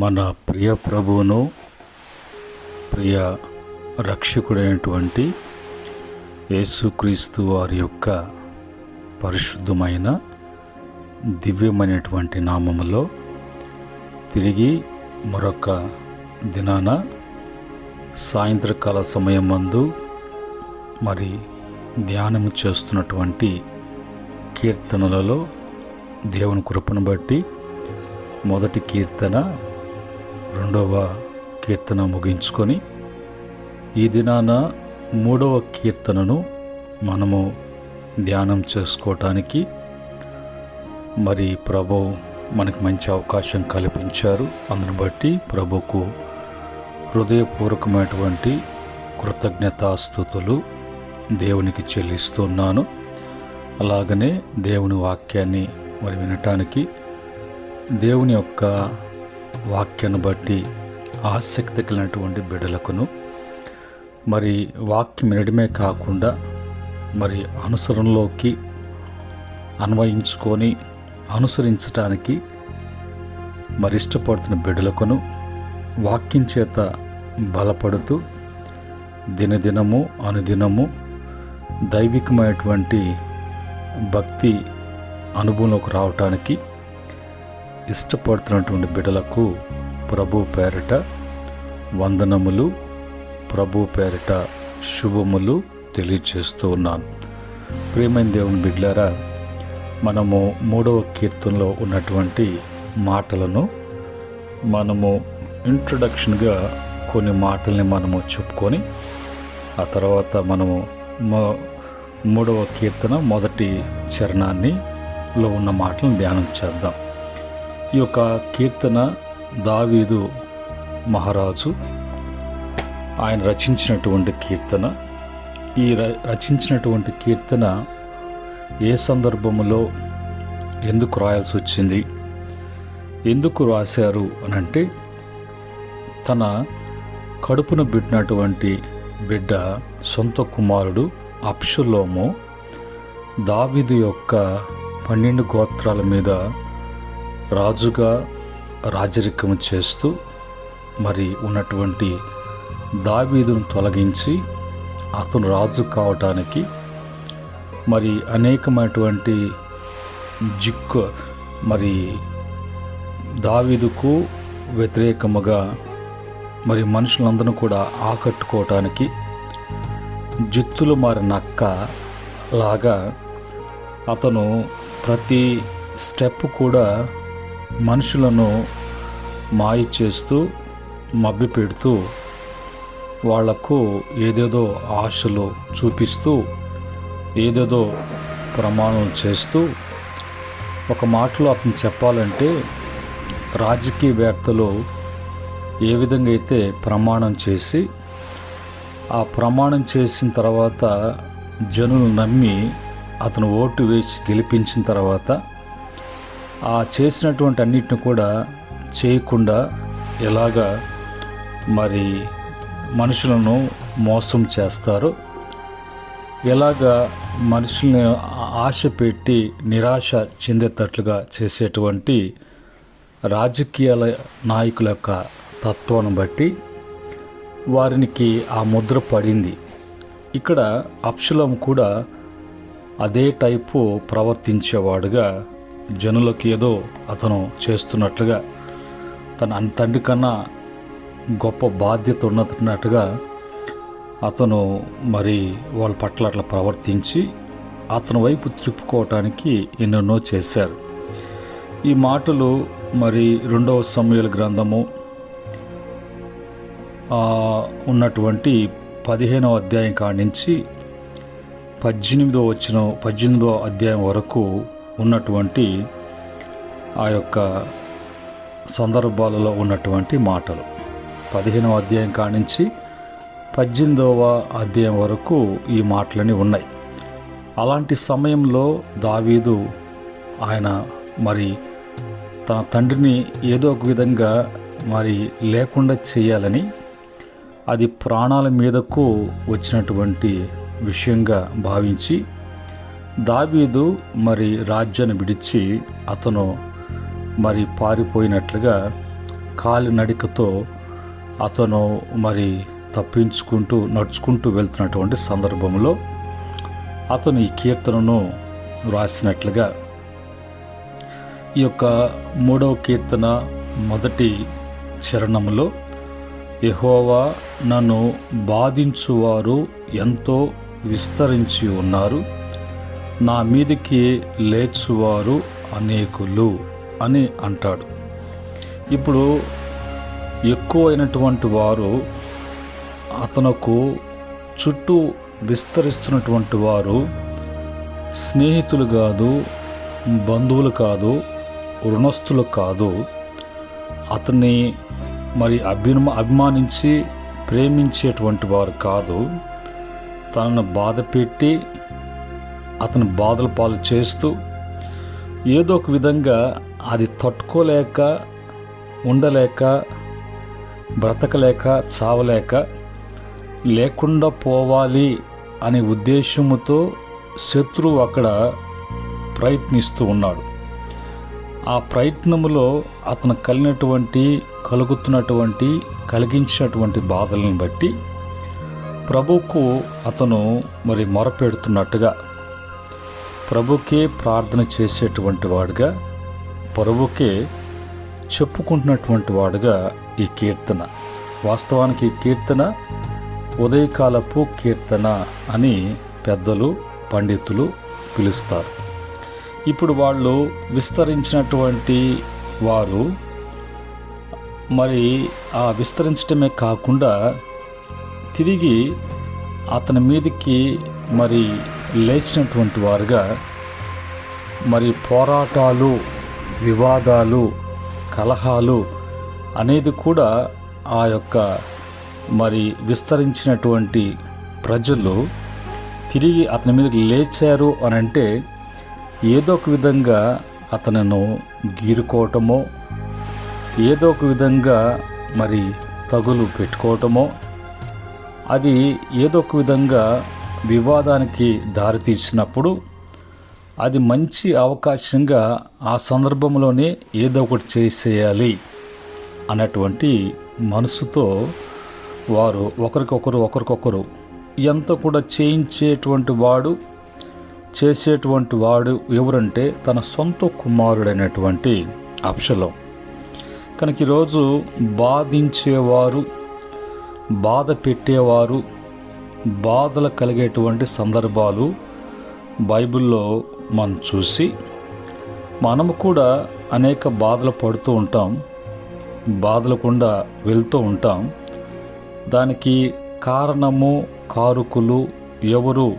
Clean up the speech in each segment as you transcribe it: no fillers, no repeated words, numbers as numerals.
మన ప్రియ ప్రభువును ప్రియ రక్షకుడైనటువంటి యేసుక్రీస్తు వారి యొక్క పరిశుద్ధమైన దివ్యమైనటువంటి నామములో తిరిగి మరొక దినాన సాయంత్రకాల సమయమందు మరి ధ్యానము చేస్తున్నటువంటి కీర్తనలలో దేవుని కృపను బట్టి మొదటి కీర్తన రెండవ కీర్తన ముగించుకొని ఈ దినాన మూడవ కీర్తనను మనము ధ్యానం చేసుకోవటానికి మరి ప్రభు మనకు మంచి అవకాశం కల్పించారు. అందును బట్టి ప్రభుకు హృదయపూర్వకమైనటువంటి కృతజ్ఞతాస్తుతులు దేవునికి చెల్లిస్తున్నాను. అలాగనే దేవుని వాక్యాన్ని మరి వినటానికి దేవుని యొక్క వాక్యాన్ని బట్టి ఆసక్తి కలిగినటువంటి బిడ్డలకును మరి వాక్యం వినడమే కాకుండా మరి అనుసరణలోకి అన్వయించుకొని అనుసరించటానికి మరి ఇష్టపడుతున్న బిడ్డలకును వాక్యం చేత బలపడుతూ దినదినము అనుదినము దైవికమైనటువంటి భక్తి అనుభవంలోకి రావటానికి ఇష్టపడుతున్నటువంటి బిడ్డలకు ప్రభు పేరిట వందనములు, ప్రభు పేరిట శుభములు తెలియజేస్తూ ఉన్నాను. ప్రియమైన దేవుని బిడ్డలారా, మనము మూడవ కీర్తనలో ఉన్నటువంటి మాటలను మనము ఇంట్రొడక్షన్గా కొన్ని మాటల్ని మనము చెప్పుకొని ఆ తర్వాత మనము మూడవ కీర్తన మొదటి చరణాన్నిలో ఉన్న మాటలను ధ్యానం చేద్దాం. ఈ యొక్క కీర్తన దావీదు మహారాజు ఆయన రచించినటువంటి కీర్తన. ఈ రచించినటువంటి కీర్తన ఏ సందర్భంలో ఎందుకు రాయాల్సి వచ్చింది, ఎందుకు రాశారు అని అంటే, తన కడుపున బిడ్డినటువంటి బిడ్డ సొంత కుమారుడు అబ్షలోము దావీదు యొక్క 12 గోత్రాల మీద రాజుగా రాజరికం చేస్తూ మరి ఉన్నటువంటి దావీదును తొలగించి అతను రాజు కావటానికి మరి అనేకమైనటువంటి మరి దావీదుకు వ్యతిరేకముగా మరి మనుషులందరూ కూడా ఆకట్టుకోవటానికి జిత్తులు మారి నక్క లాగా అతను ప్రతి స్టెప్ కూడా మనుషులను మాయ చేస్తూ మభ్యపెడుతూ వాళ్లకు ఏదేదో ఆశలు చూపిస్తూ ఏదేదో ప్రమాణం చేస్తూ, ఒక మాటలో అతను చెప్పాలంటే రాజకీయవేత్తలు ఏ విధంగా అయితే ప్రమాణం చేసి ఆ ప్రమాణం చేసిన తర్వాత జనులు నమ్మి అతను ఓటు వేసి గెలిపించిన తర్వాత ఆ చేసినటువంటి అన్నిటిని కూడా చేయకుండా ఎలాగా మరి మనుషులను మోసం చేస్తారు, ఎలాగా మనుషుల్ని ఆశ పెట్టి నిరాశ చెందేటట్లుగా చేసేటువంటి రాజకీయాల నాయకుల యొక్క తత్వాన్ని బట్టి వారికి ఆ ముద్ర పడింది. ఇక్కడ అబ్షలోము కూడా అదే టైపు ప్రవర్తించేవాడుగా, జనులకు ఏదో అతను చేస్తున్నట్లుగా, తన తండ్రి కన్నా గొప్ప బాధ్యత ఉన్నట్టుగా అతను మరి వాళ్ళ పట్ల అట్లా ప్రవర్తించి అతని వైపు త్రిప్పుకోవటానికి ఎన్నెన్నో చేశారు. ఈ మాటలు మరి 2వ సమూయేలు గ్రంథము ఉన్నటువంటి 15వ అధ్యాయం కాడి నుంచి 18వ అధ్యాయం వరకు ఉన్నటువంటి ఆ యొక్క సందర్భాలలో ఉన్నటువంటి మాటలు. 15వ అధ్యాయం కాడి నుంచి 18వ అధ్యాయం వరకు ఈ మాటలని ఉన్నాయి. అలాంటి సమయంలో దావీదు ఆయన మరి తన తండ్రిని ఏదో ఒక విధంగా మరి లేకుండా చేయాలని, అది ప్రాణాల మీదకు వచ్చినటువంటి విషయంగా భావించి దావీదు మరి రాజ్యాన్ని విడిచి అతను మరి పారిపోయినట్లుగా కాలినడికతో అతను మరి నడుచుకుంటూ వెళ్తున్నటువంటి సందర్భంలో అతను ఈ కీర్తనను రాసినట్లుగా ఈ యొక్క 3వ కీర్తన మొదటి చరణంలో, యెహోవా నన్ను బాధించువారు ఎంతో విస్తరించి ఉన్నారు, నా మీదికి లేచువారు అనేకులు అని అంటాడు. ఇప్పుడు ఎక్కువైనటువంటి వారు, అతనుకు చుట్టూ విస్తరిస్తున్నటువంటి వారు స్నేహితులు కాదు, బంధువులు కాదు, రుణస్థులు కాదు, అతన్ని మరి అభిమానించి ప్రేమించేటువంటి వారు కాదు. తనను బాధ పెట్టి అతను బాధల పాలు చేస్తూ ఏదో ఒక విధంగా అది తట్టుకోలేక, ఉండలేక, బ్రతకలేక, చావలేక, లేకుండా పోవాలి అనే ఉద్దేశముతో శత్రువు అక్కడ ప్రయత్నిస్తూ ఉన్నాడు. ఆ ప్రయత్నములో అతను కలిగించినటువంటి బాధలను బట్టి ప్రభువుకు అతను మరి మొరపెడుతున్నట్టుగా, ప్రభుకే ప్రార్థన చేసేటువంటి వాడుగా, ప్రభుకే చెప్పుకుంటున్నటువంటి వాడుగా ఈ కీర్తన. వాస్తవానికి ఈ కీర్తన ఉదయకాలపు కీర్తన అని పెద్దలు, పండితులు పిలుస్తారు. ఇప్పుడు వాళ్ళు విస్తరించినటువంటి వారు మరి ఆ విస్తరించడమే కాకుండా తిరిగి అతని మీదకి మరి లేచినటువంటి వారుగా, మరి పోరాటాలు, వివాదాలు, కలహాలు అనేది కూడా ఆ యొక్క మరి విస్తరించినటువంటి ప్రజలు తిరిగి అతని మీదకి లేచారు అని అంటే ఏదో ఒక విధంగా అతను గీరుకోవటమో, ఏదో ఒక విధంగా మరి తగులు పెట్టుకోవటమో, అది ఏదో ఒక విధంగా వివాదానికి దారితీసినప్పుడు అది మంచి అవకాశంగా ఆ సందర్భంలోనే ఏదో ఒకటి చేసేయాలి అన్నటువంటి మనసుతో వారు ఒకరికొకరు ఎంత కూడా చేసేటువంటి వాడు ఎవరంటే తన సొంత కుమారుడైనటువంటి అబ్షలోం. కనుక ఈరోజు బాధించేవారు, బాధ పెట్టేవారు, బాధలు కలిగేటువంటి సందర్భాలు బైబిల్లో మనం చూసి మనము కూడా అనేక బాధలు పడుతూ ఉంటాం, బాధలు గుండా వెళ్తూ ఉంటాం. దానికి కారణము, కారకులు ఎవరు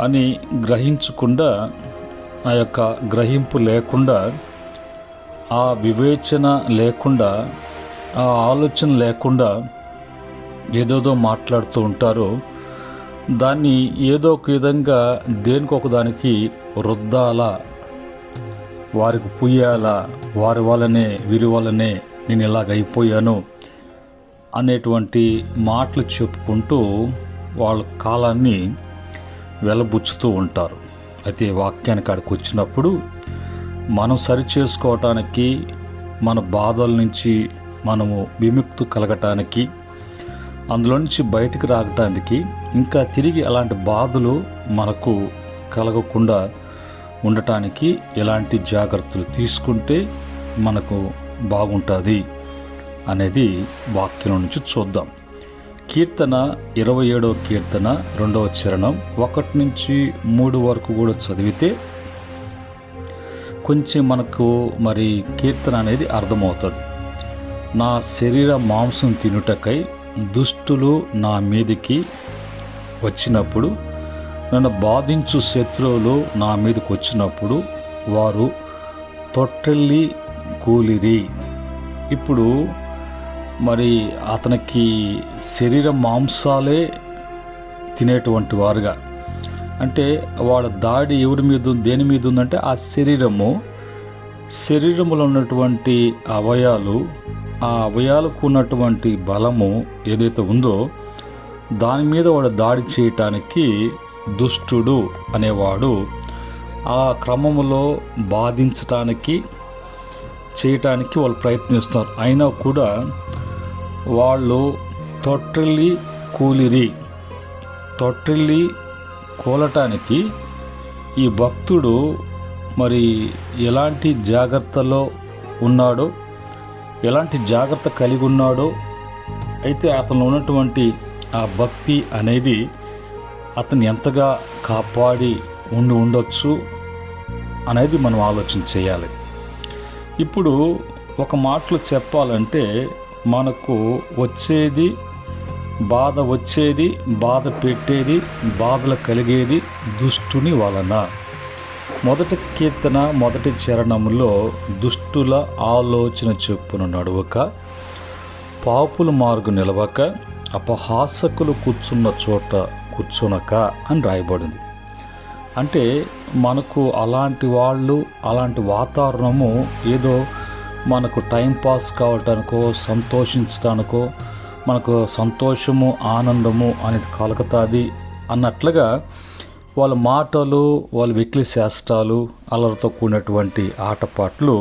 అని గ్రహించకుండా, ఆ యొక్క గ్రహింపు లేకుండా, ఆ వివేచన లేకుండా, ఆ ఆలోచన లేకుండా ఏదోదో మాట్లాడుతూ ఉంటారు. దాన్ని ఏదో ఒక విధంగా దేనికొక దానికి రుద్దాలా, వారికి పుయ్యాలా, వారి వల్లనే వీరి వల్లనే నేను ఇలాగైపోయాను అనేటువంటి మాటలు చెప్పుకుంటూ వాళ్ళ కాలాన్ని వెలబుచ్చుతూ ఉంటారు. అయితే వాక్యానికి కాడికి వచ్చినప్పుడు మనం సరిచేసుకోవటానికి, మన బాధల నుంచి మనము విముక్తి కలగటానికి, అందులో నుంచి బయటికి రావటానికి, ఇంకా తిరిగి అలాంటి బాధలు మనకు కలగకుండా ఉండటానికి ఎలాంటి జాగ్రత్తలు తీసుకుంటే మనకు బాగుంటుంది అనేది వాక్యం నుంచి చూద్దాం. కీర్తన 27వ కీర్తన 2వ చరణం 1 నుంచి 3 వరకు కూడా చదివితే కొంచెం మనకు మరి కీర్తన అనేది అర్థమవుతుంది. నా శరీర మాంసం తినుటకై దుష్టులు నా మీదికి వచ్చినప్పుడు, నన్ను బాధించు శత్రువులు నా మీదకి వచ్చినప్పుడు వారు తొట్టెల్లి కూలిరి. ఇప్పుడు మరి అతనికి శరీర మాంసాలే తినేటువంటి వారుగా, అంటే వాళ్ళ దాడి ఎవరి మీద, దేని మీద ఉందంటే ఆ శరీరములో ఉన్నటువంటి అవయాలు, ఆ అవయాలకు ఉన్నటువంటి బలము ఏదైతే ఉందో దాని మీద వాడు దాడి చేయటానికి దుష్టుడు అనేవాడు ఆ క్రమములో బాధించటానికి, చేయటానికి వాళ్ళు ప్రయత్నిస్తున్నారు. అయినా కూడా వాళ్ళు తొట్టిల్లి కూలటానికి ఈ భక్తుడు మరి ఎలాంటి జాగ్రత్తలో ఉన్నాడో, ఎలాంటి జాగ్రత్త కలిగి ఉన్నాడో, అయితే అతను ఉన్నటువంటి ఆ భక్తి అనేది అతన్ని ఎంతగా కాపాడి ఉండొచ్చు అనేది మనం ఆలోచన చేయాలి. ఇప్పుడు ఒక మాటలో చెప్పాలంటే మనకు వచ్చేది బాధ పెట్టేది, బాధలు కలిగేది దుష్టుని వలన. మొదటి కీర్తన మొదటి చరణంలో దుష్టుల ఆలోచన చొప్పున నడవక, పాపుల మార్గు నిలవక, అపహాసకులు కూర్చున్న చోట కూర్చునక అని రాయబడింది. అంటే మనకు అలాంటి వాళ్ళు, అలాంటి వాతావరణము ఏదో మనకు టైంపాస్ కావటానికో, సంతోషించడానికో, మనకు సంతోషము ఆనందము అనేది కలుగుతుంది అన్నట్లుగా వాళ్ళ మాటలు, వాళ్ళ వెకిలి చేష్టాలు, అల్లరితో కూడినటువంటి ఆటపాట్లు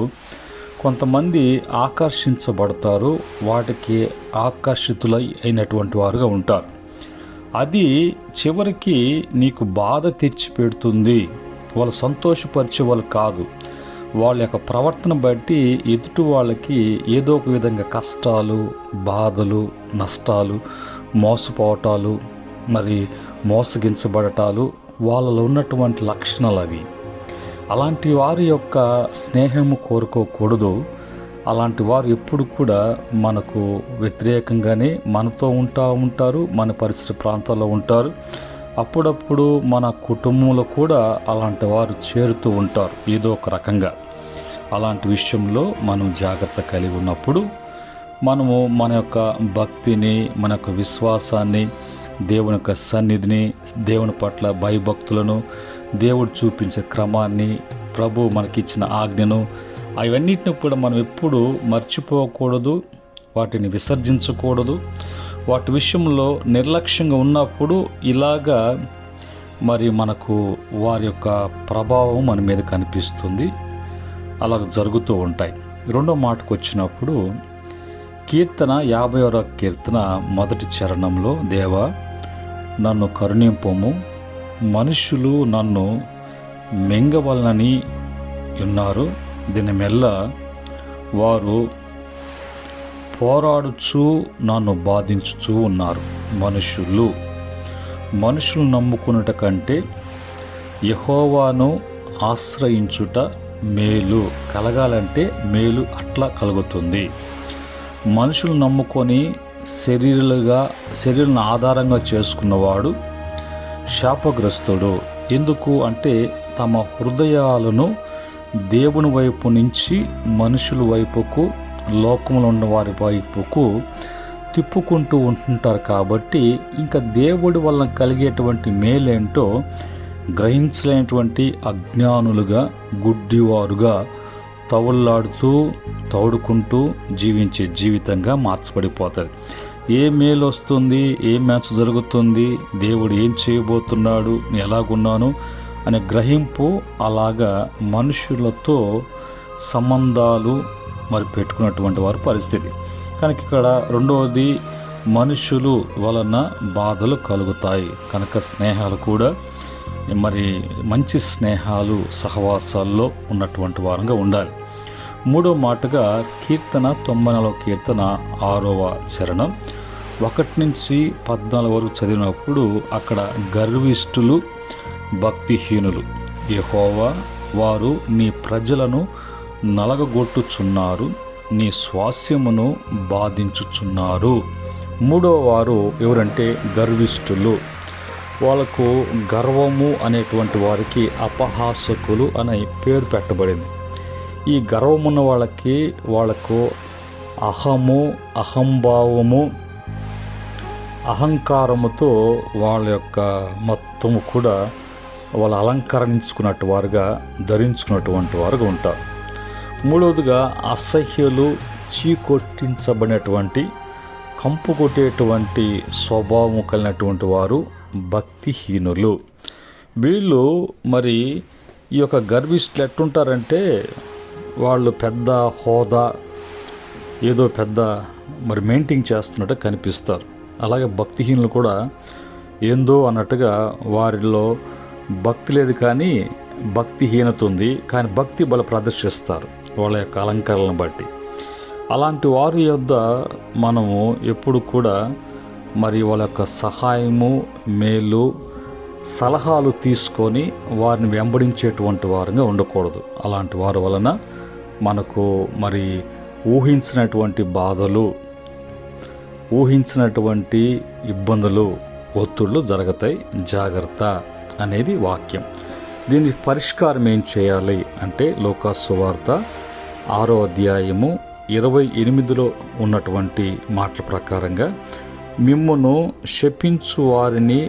కొంతమంది ఆకర్షించబడతారు, వాటికి ఆకర్షితులై అయినటువంటి వారుగా ఉంటారు. అది చివరికి నీకు బాధ తెచ్చి పెడుతుంది. వాళ్ళు సంతోషపరిచే వాళ్ళు కాదు. వాళ్ళ యొక్క ప్రవర్తన బట్టి ఎదుటి వాళ్ళకి ఏదో ఒక విధంగా కష్టాలు, బాధలు, నష్టాలు, మోసపోవటాలు, మరి మోసగించబడటాలు వాళ్ళలో ఉన్నటువంటి లక్షణాలు అవి. అలాంటి వారి యొక్క స్నేహము కోరుకోకూడదు. అలాంటి వారు ఎప్పుడు కూడా మనకు వ్యతిరేకంగానే మనతో ఉంటారు, మన పరిసర ప్రాంతాల్లో ఉంటారు. అప్పుడప్పుడు మన కుటుంబంలో కూడా అలాంటి వారు చేరుతూ ఉంటారు ఏదో ఒక రకంగా. అలాంటి విషయంలో మనం జాగ్రత్త కలిగి ఉన్నప్పుడు మనము మన యొక్క భక్తిని, మన యొక్క విశ్వాసాన్ని, దేవుని యొక్క సన్నిధిని, దేవుని పట్ల భయభక్తులను, దేవుడు చూపించే క్రమాన్ని, ప్రభు మనకిచ్చిన ఆజ్ఞను, అవన్నిటిని కూడా మనం ఎప్పుడూ మర్చిపోకూడదు, వాటిని విసర్జించకూడదు. వాటి విషయంలో నిర్లక్ష్యంగా ఉన్నప్పుడు ఇలాగా మరి మనకు వారి యొక్క ప్రభావం మన మీద కనిపిస్తుంది. అలా జరుగుతూ ఉంటాయి. రెండో మాటకు వచ్చినప్పుడు కీర్తన 50వ కీర్తన మొదటి చరణంలో, దేవా నన్ను కరుణింపుము, మనుషులు నన్ను మింగవలనని ఉన్నారు, దినమెల్లా వారు పోరాడుచు నన్ను బాధించుచూ ఉన్నారు. మనుషులు నమ్ముకున్నట కంటే యెహోవాను ఆశ్రయించుట మేలు. కలగాలంటే మేలు అట్లా కలుగుతుంది. మనుషులు నమ్ముకొని శరీరాలను ఆధారంగా చేసుకున్నవాడు శాపగ్రస్తుడు. ఎందుకు అంటే తమ హృదయాలను దేవుని వైపు నుంచి మనుషుల వైపుకు, లోకంలో ఉన్న వారి వైపుకు తిప్పుకుంటూ ఉంటుంటారు. కాబట్టి ఇంకా దేవుడి వలన కలిగేటువంటి మేలేంటో గ్రహించలేనటువంటి అజ్ఞానులుగా, గుడ్డివారుగా తౌడుకుంటూ జీవించే జీవితంగా మార్చబడిపోతుంది. ఏ మేలు వస్తుంది, ఏ మ్యాచ్ జరుగుతుంది, దేవుడు ఏం చేయబోతున్నాడు, నేను ఎలాగున్నాను అనే గ్రహింపు, అలాగా మనుషులతో సంబంధాలు మరి పెట్టుకున్నటువంటి వారి పరిస్థితి. కనుక ఇక్కడ రెండవది, మనుషులు వలన బాధలు కలుగుతాయి. కనుక స్నేహాలు కూడా మరి మంచి స్నేహాలు, సహవాసాల్లో ఉన్నటువంటి వారంగా ఉండాలి. మూడో మాటగా కీర్తన 94వ కీర్తన 6వ చరణం 1 నుంచి 14 వరకు చదివినప్పుడు అక్కడ గర్విష్ఠులు, భక్తిహీనులు, యెహోవా వారు నీ ప్రజలను నలగగొట్టుచున్నారు, నీ స్వాస్యమును బాధించుచున్నారు. మూడో వారు ఎవరంటే గర్విష్ఠులు. వాళ్ళకు గర్వము అనేటువంటి వారికి అపహాసకులు అనే పేరు పెట్టబడింది. ఈ గర్వమున్న వాళ్ళకు అహము, అహంభావము, అహంకారముతో వాళ్ళ యొక్క మొత్తము కూడా వాళ్ళు అలంకరించుకున్నట్టు వారుగా, ధరించుకున్నటువంటి వారుగా ఉంటారు. మూడవదిగా అసహ్యులు, చీకొట్టించబడినటువంటి, కంపు కొట్టేటువంటి స్వభావం కలిగినటువంటి వారు భక్తిహీనులు. వీళ్ళు మరి ఈ యొక్క గర్విష్ఠులు ఎట్టుంటారంటే వాళ్ళు పెద్ద హోదా ఏదో పెద్ద మెయింటైన్ చేస్తున్నట్టు కనిపిస్తారు. అలాగే భక్తిహీనులు కూడా ఏందో అన్నట్టుగా వారిలో భక్తి లేదు కానీ భక్తిహీనత ఉంది, కానీ భక్తి బల ప్రదర్శిస్తారు వాళ్ళ యొక్క అలంకరణను బట్టి. అలాంటి వారి యొద్ద మనము ఎప్పుడు కూడా వాళ్ళ యొక్క సహాయము, మేలు, సలహాలు తీసుకొని వారిని వెంబడించేటువంటి వారంగా ఉండకూడదు. అలాంటి వారి వలన మనకు ఊహించినటువంటి బాధలు, ఊహించినటువంటి ఇబ్బందులు, ఒత్తిళ్ళు జరుగుతాయి. జాగ్రత్త అనేది వాక్యం. దీనికి పరిష్కారం ఏం చేయాలి అంటే లూకాసు సువార్త 6వ అధ్యాయము 28లో ఉన్నటువంటి మాటల ప్రకారంగా, మిమ్మును శపించు వారిని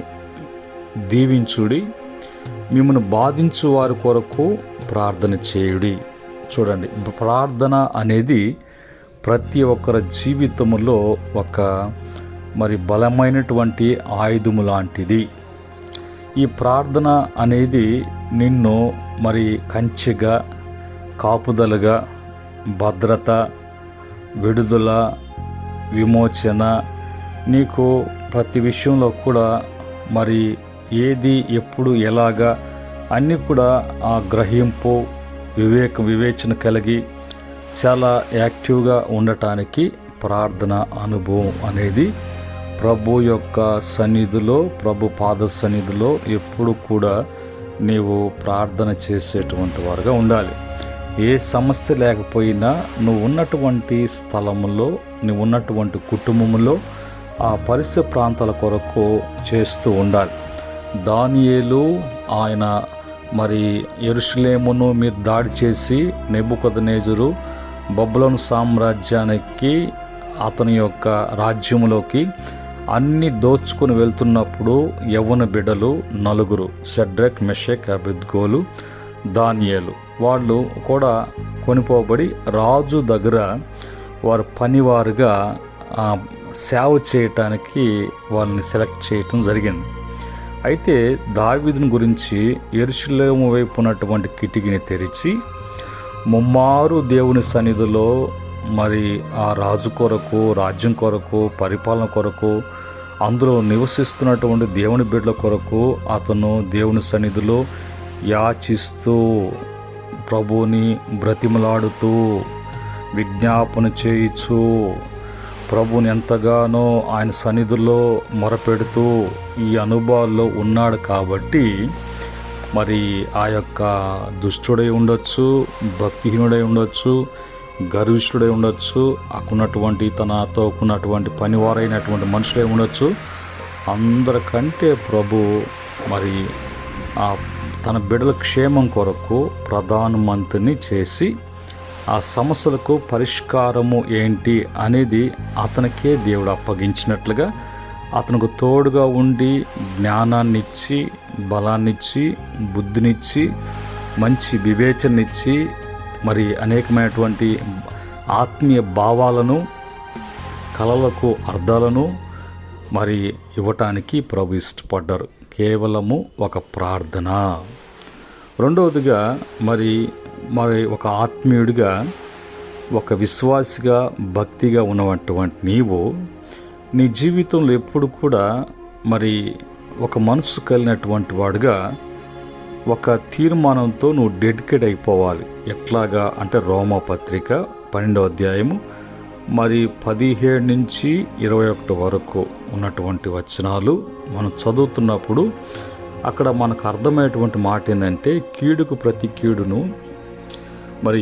దీవించుడి, మిమ్మల్ని బాధించు వారి కొరకు ప్రార్థన చేయుడి. చూడండి, ప్రార్థన అనేది ప్రతి ఒక్కరి జీవితంలో ఒక బలమైనటువంటి ఆయుధము లాంటిది. ఈ ప్రార్థన అనేది నిన్ను కంచెగా, కాపుదలుగా, భద్రత, విడుదల, విమోచన, నీకు ప్రతి విషయంలో కూడా ఏది ఎప్పుడు ఎలాగా అన్నీ కూడా ఆ గ్రహింపు, వివేచన కలిగి చాలా యాక్టివ్గా ఉండటానికి ప్రార్థన అనుభవం అనేది ప్రభు యొక్క సన్నిధిలో, ప్రభు పాద సన్నిధిలో ఎప్పుడు కూడా నీవు ప్రార్థన చేసేటువంటి వారుగా ఉండాలి. ఏ సమస్య లేకపోయినా నువ్వు ఉన్నటువంటి స్థలంలో, నువ్వు ఉన్నటువంటి కుటుంబంలో ఆ పరిసర ప్రాంతాల కొరకు చేస్తూ ఉండాలి. దానియేలు ఆయన యెరూషలేమును మీరు దాడి చేసి నెబుకద్నెజరు బబులోను సామ్రాజ్యానికి, అతని యొక్క రాజ్యములోకి అన్ని దోచుకొని వెళ్తున్నప్పుడు యవ్వన బిడ్డలు 4, షడ్రక్, మెషక్, అబేద్నెగోలు, దానియేలు, వాళ్ళు కూడా కొనిపోబడి రాజు దగ్గర వారు పనివారుగా సేవ చేయటానికి వాళ్ళని సెలెక్ట్ చేయటం జరిగింది. అయితే దావీదుని గురించి యెరూషలేము వైపు ఉన్నటువంటి కిటికీని తెరిచి ముమ్మారు దేవుని సన్నిధిలో ఆ రాజు కొరకు, రాజ్యం కొరకు, పరిపాలన కొరకు, అందులో నివసిస్తున్నటువంటి దేవుని బిడ్డల కొరకు అతను దేవుని సన్నిధిలో యాచిస్తూ, ప్రభువుని బ్రతిమలాడుతూ, విజ్ఞాపన చేయిచు, ప్రభువుని ఎంతగానో ఆయన సన్నిధిలో మొరపెడుతూ ఈ అనుభవాల్లో ఉన్నాడు. కాబట్టి ఆ యొక్క దుష్టుడై ఉండొచ్చు, భక్తిహీనుడై ఉండొచ్చు, గర్విష్ఠుడై ఉండొచ్చు, అక్కున్నటువంటి తనతో ఉన్నటువంటి పనివారైనటువంటి మనుషులై ఉండొచ్చు, అందరికంటే ప్రభు తన బిడ్డల క్షేమం కొరకు ప్రధానమంత్రిని చేసి ఆ సమస్యలకు పరిష్కారము ఏంటి అనేది అతనికే దేవుడు అప్పగించినట్లుగా అతనికి తోడుగా ఉండి జ్ఞానాన్నిచ్చి, బలాన్నిచ్చి, బుద్ధినిచ్చి, మంచి వివేచననిచ్చి, అనేకమైనటువంటి ఆత్మీయ భావాలను, కళలకు అర్థాలను ఇవ్వటానికి ప్రభు ఇష్టపడ్డారు. కేవలము ఒక ప్రార్థన. రెండవదిగా ఒక ఆత్మీయుడిగా, ఒక విశ్వాసిగా, భక్తిగా ఉన్నటువంటి నీవు నీ జీవితంలో ఎప్పుడు కూడా ఒక మనసు కలిగినటువంటి వాడుగా ఒక తీర్మానంతో నువ్వు డెడికేట్ అయిపోవాలి. ఎట్లాగా అంటే రోమాపత్రిక 12వ అధ్యాయము 17 నుంచి 21 వరకు ఉన్నటువంటి వచనాలు మనం చదువుతున్నప్పుడు అక్కడ మనకు అర్థమయ్యేటువంటి మాట ఏంటంటే, కీడుకు ప్రతి కీడును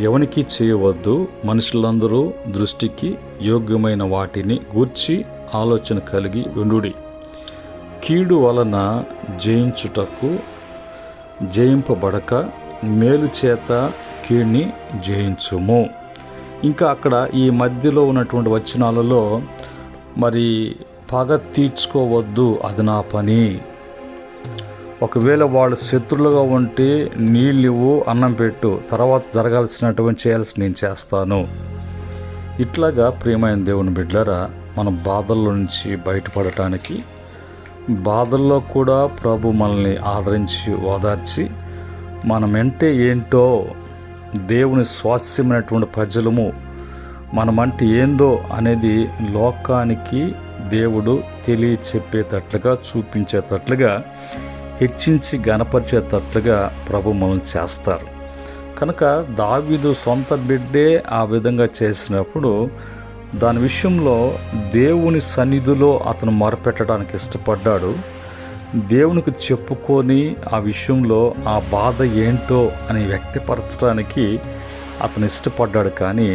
ఎవనికి చేయవద్దు, మనుషులందరూ దృష్టికి యోగ్యమైన వాటిని గూర్చి ఆలోచన కలిగి ఉండుడి, కీడు వలన జయించుటకు జయింపబడక మేలు చేత కీడ్ని జయించుము. ఇంకా అక్కడ ఈ మధ్యలో ఉన్నటువంటి వచనాలలో పగ తీర్చుకోవద్దు, అది నా పని. ఒకవేళ వాళ్ళు శత్రులుగా ఉంటే నీళ్ళివ్వు, అన్నం పెట్టు, తర్వాత జరగాల్సినటువంటి చేయాల్సి నేను చేస్తాను. ఇట్లాగా ప్రియమైన దేవుని బిడ్డలారా, మన బాధల నుంచి బయటపడటానికి, బాధల్లో కూడా ప్రభు మనల్ని ఆదరించి ఓదార్చి మనమంటే ఏంటో దేవుని స్వాస్యమైనటువంటి ప్రజలము, మనమంటే ఏందో అనేది లోకానికి దేవుడు తెలియచెప్పేటట్లుగా, చూపించేటట్లుగా, హెచ్చించి గణపరిచేటట్లుగా ప్రభు మనల్ని చేస్తారు. కనుక దావీదు సొంత బిడ్డే ఆ విధంగా చేసినప్పుడు దాని విషయంలో దేవుని సన్నిధిలో అతను మొరపెట్టడానికి ఇష్టపడ్డాడు. దేవునికి చెప్పుకొని ఆ విషయంలో ఆ బాధ ఏంటో అని వ్యక్తపరచడానికి అతను ఇష్టపడ్డాడు. కానీ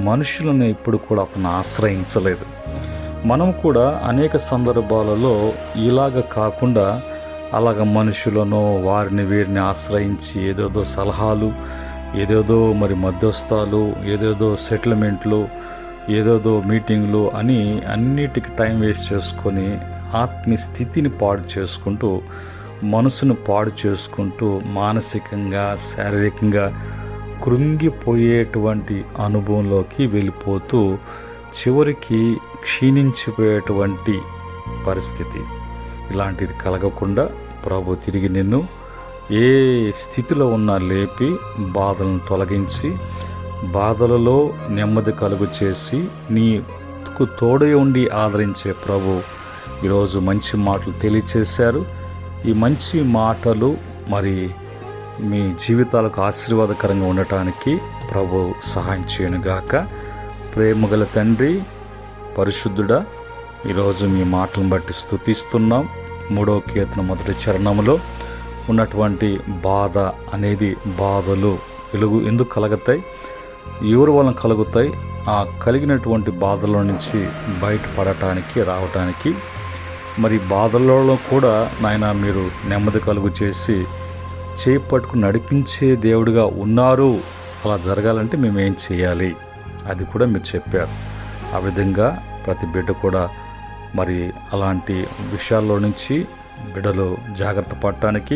మనుషులను ఇప్పుడు కూడా అతను ఆశ్రయించలేదు. మనం కూడా అనేక సందర్భాలలో ఇలాగ కాకుండా అలాగ మనుషులను వారిని వీరిని ఆశ్రయించి ఏదేదో సలహాలు, ఏదేదో మరి మధ్యస్థాలు, ఏదేదో సెటిల్మెంట్లు, ఏదేదో మీటింగ్లు అని అన్నిటికీ టైం వేస్ట్ చేసుకొని ఆత్మీయ స్థితిని పాడు చేసుకుంటూ, మనసును పాడు చేసుకుంటూ, మానసికంగా శారీరకంగా కృంగిపోయేటువంటి అనుభవంలోకి వెళ్ళిపోతూ చివరికి క్షీణించిపోయేటువంటి పరిస్థితి. ఇలాంటిది కలగకుండా ప్రభు తిరిగి నిన్ను ఏ స్థితిలో ఉన్నా లేపి బాధలను తొలగించి, బాధలలో నెమ్మది కలుగు చేసి, నీకు తోడై ఉండి ఆదరించే ప్రభు ఈరోజు మంచి మాటలు తెలియచేశారు. ఈ మంచి మాటలు మరి మీ జీవితాలకు ఆశీర్వాదకరంగా ఉండటానికి ప్రభు సహాయం చేయనుగాక. ప్రేమగల తండ్రి, పరిశుద్ధుడా, ఈరోజు మీ మాటలను బట్టి స్తుతిస్తున్నాం. 3వ కీర్తన 1వ చరణంలో ఉన్నటువంటి బాధ అనేది, బాధలు ఎందుకు కలుగుతాయి, ఎవరి వలన కలుగుతాయి, ఆ కలిగినటువంటి బాధల నుంచి బయటపడటానికి రావటానికి, మరి బాధలలో కూడా నాయన మీరు నెమ్మది కలుగు చేసి చేపట్టుకు నడిపించే దేవుడిగా ఉన్నారు. అలా జరగాలంటే మేము ఏం చేయాలి అది కూడా మీరు చెప్పారు. ఆ విధంగా ప్రతి బిడ్డ కూడా మరి అలాంటి విషయాల్లో నుంచి బిడ్డలు జాగ్రత్త పడటానికి,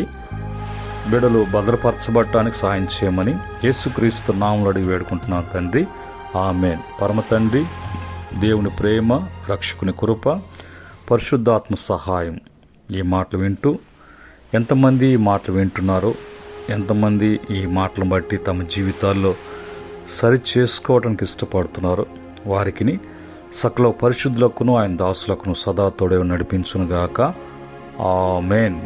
బిడ్డలు భద్రపరచబడటానికి సహాయం చేయమని యేసుక్రీస్తు నామములో అడిగి వేడుకుంటున్నాను తండ్రి. ఆమేన్. పరమ తండ్రి దేవుని ప్రేమ, రక్షకుని కృప, పరిశుద్ధాత్మ సహాయం ఈ మాటలు వింటూ ఎంతమంది ఈ మాటలు వింటున్నారో, ఎంతమంది ఈ మాటలను బట్టి తమ జీవితాల్లో సరి చేసుకోవడానికి ఇష్టపడుతున్నారో వారికిని సకల పరిశుద్ధులకును ఆయన దాసులకును సదా తోడే నడిపించునుగాక. ఆమేన్.